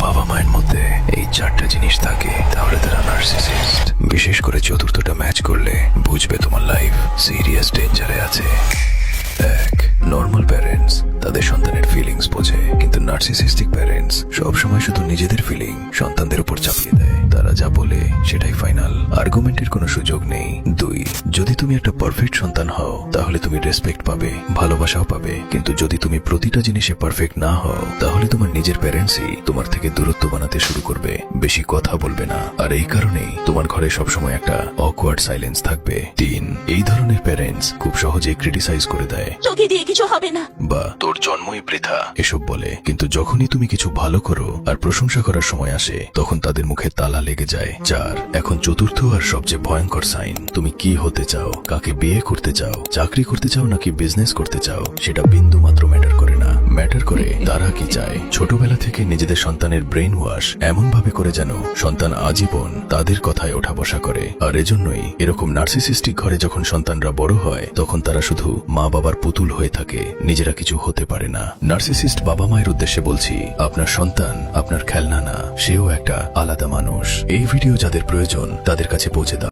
বাবা মায়ের মধ্যে এই চারটা জিনিস থাকে তাহলে তারা নার্সিসিস্ট। বিশেষ করে চতুর্থটা ম্যাচ করলে বুঝবে তোমার লাইফ সিরিয়াস ডেঞ্জারে আছে। এক, নর্মাল প্যারেন্টস তাদের সন্তানের ফিলিংস বোঝে, কিন্তু নার্সিসিস্টিক প্যারেন্টস সবসময় শুধু নিজেদের ফিলিং সন্তানদের উপর চাপিয়ে দেয়। তারা যা বলে সেটাই ফাইনাল, আর্গুমেন্টের কোনো সুযোগ নেই। দুই, যদি তুমি একটা পারফেক্ট সন্তান হও তাহলে তুমি রেসপেক্ট পাবে, ভালোবাসাও পাবে, কিন্তু যদি তুমি প্রতিটা জিনিসে পারফেক্ট না হও তাহলে তোমার নিজের প্যারেন্টসই তোমার থেকে দূরত্ব বানাতে শুরু করবে, বেশি কথা বলবে না, আর এই কারণেই তোমার ঘরে সবসময় একটা অকওয়ার্ড সাইলেন্স থাকবে। তিন, এই ধরনের প্যারেন্টস খুব সহজেই ক্রিটিসাইজ করে দেয়, তোকে দিয়ে কিছু হবে না, বা তোর জন্মই বৃথা এসব বলে, কিন্তু যখনই তুমি কিছু ভালো করো আর প্রশংসা করার সময় আসে তখন তাদের মুখে তালা লেগে যায়। চার, এখন চতুর্থ আর সবচেয়ে ভয়ঙ্কর সাইন, তুমি কি হতে চাও, কাকে বিয়ে করতে চাও, চাকরি করতে চাও নাকি বিজনেস করতে চাও, সেটা বিন্দু মাত্র ম্যাটার করে না। ম্যাটার করে তারা কি চায়। ছোটবেলা থেকে নিজেদের সন্তানের ব্রেন ওয়াশ এমন ভাবে করে যেন সন্তান আজীবন তাদের কথায় ওঠা বসা করে। আর এজন্যই এরকম নার্সিসিস্টিক ঘরে যখন সন্তানরা বড় হয় তখন তারা শুধু মা বাবার পুতুল হয়ে থাকে, নিজেরা কিছু হতে পারে না। নার্সিসিস্ট বাবা মায়ের উদ্দেশ্যে বলছি, আপনার সন্তান আপনার খেলনা না, সেও একটা আলাদা মানুষ। এই ভিডিও যাদের প্রয়োজন তাদের কাছে পৌঁছে দাও।